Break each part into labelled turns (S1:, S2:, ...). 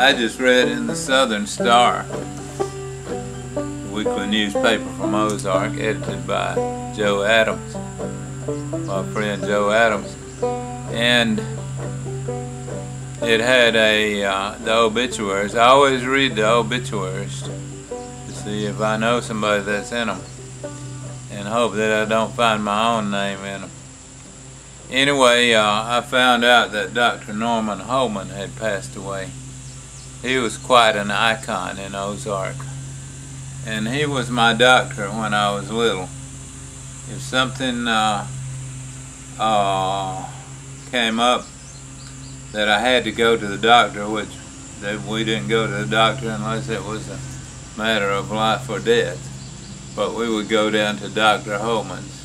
S1: I just read in the Southern Star, weekly newspaper from Ozark, edited by Joe Adams, my friend Joe Adams, and it had the obituaries. I always read the obituaries to see if I know somebody that's in them, and hope that I don't find my own name in them. Anyway, I found out that Dr. Norman Holeman had passed away. He was quite an icon in Ozark, and he was my doctor when I was little. If something came up that I had to go to the doctor, which we didn't go to the doctor unless it was a matter of life or death, but we would go down to Dr. Holeman's,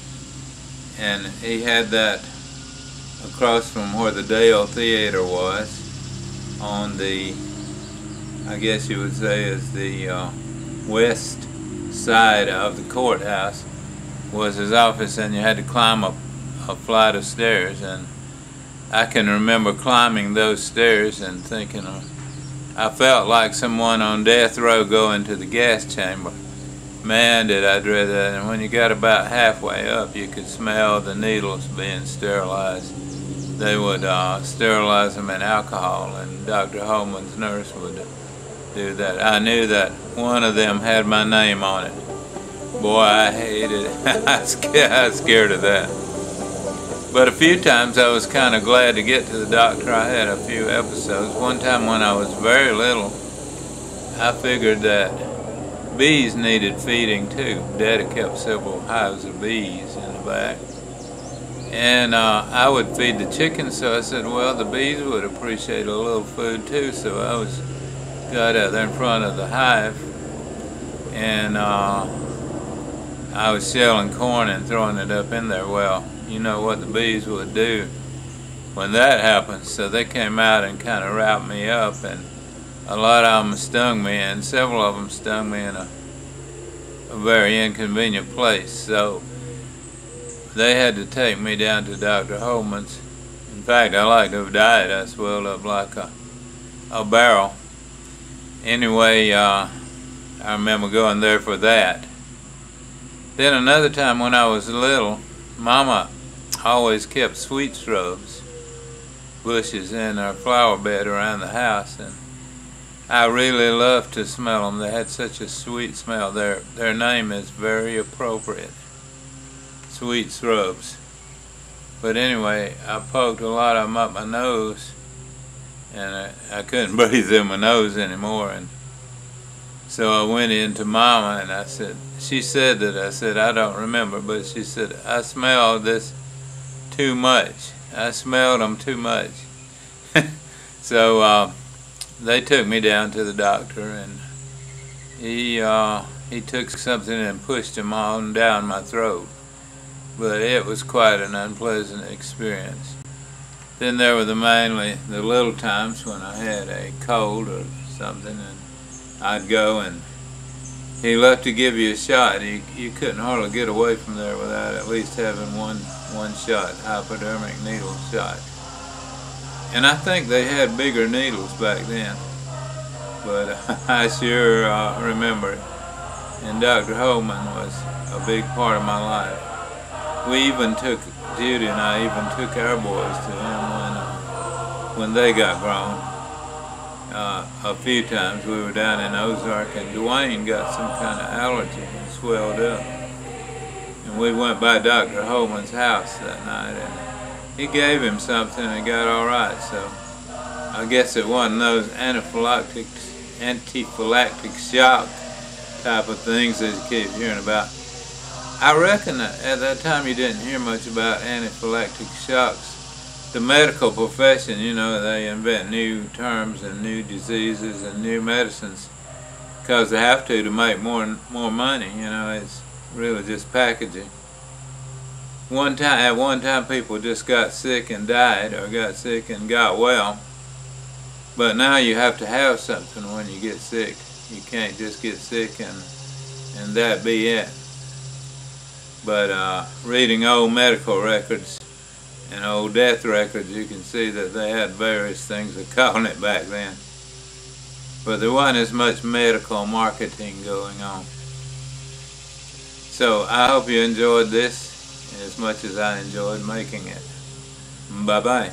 S1: and he had that across from where the Dale Theater was, on the, I guess you would say, is the west side of the courthouse, was his office, and you had to climb a flight of stairs. And I can remember climbing those stairs and thinking, I felt like someone on death row going to the gas chamber. Man, did I dread that. And when you got about halfway up, you could smell the needles being sterilized. They would sterilize them in alcohol, and Dr. Holeman's nurse would do that. I knew that one of them had my name on it. Boy, I hated it. I was scared of that. But a few times I was kind of glad to get to the doctor. I had a few episodes. One time when I was very little, I figured that bees needed feeding too. Daddy kept several hives of bees in the back. And I would feed the chickens, so I said, well, the bees would appreciate a little food too. So I got out there in front of the hive, and I was shelling corn and throwing it up in there. Well, you know what the bees would do when that happens. So they came out and kind of wrapped me up, and a lot of them stung me, and several of them stung me in a very inconvenient place. So they had to take me down to Dr. Holeman's. In fact, I like to have died. I swelled up like a barrel. Anyway, I remember going there for that. Then another time when I was little, Mama always kept sweet shrubs, bushes in our flower bed around the house, and I really loved to smell them. They had such a sweet smell. Their name is very appropriate. Sweet shrubs. But anyway, I poked a lot of them up my nose, and I couldn't breathe in my nose anymore. And so I went in to Mama, and I said, she said that, I said, I don't remember, but she said, I smelled this too much. I smelled them too much. So they took me down to the doctor, and he took something and pushed him on down my throat. But it was quite an unpleasant experience. Then there were mainly the little times when I had a cold or something, and I'd go, and he loved to give you a shot. You couldn't hardly get away from there without at least having one shot, hypodermic needle shot. And I think they had bigger needles back then, but I sure remember it. And Dr. Holeman was a big part of my life. We even took, Judy and I even took our boys to him when they got grown. A few times we were down in Ozark, and Dwayne got some kind of allergy and swelled up. And we went by Dr. Holeman's house that night, and he gave him something and got all right. So I guess it wasn't those anaphylactic shock type of things that you keep hearing about. I reckon that at that time you didn't hear much about anaphylactic shocks. The medical profession, you know, they invent new terms and new diseases and new medicines because they have to make more money. You know, it's really just packaging. At one time people just got sick and died, or got sick and got well. But now you have to have something when you get sick. You can't just get sick and that be it. But reading old medical records and old death records, you can see that they had various things of calling it back then. but there wasn't as much medical marketing going on. So I hope you enjoyed this as much as I enjoyed making it. Bye-bye.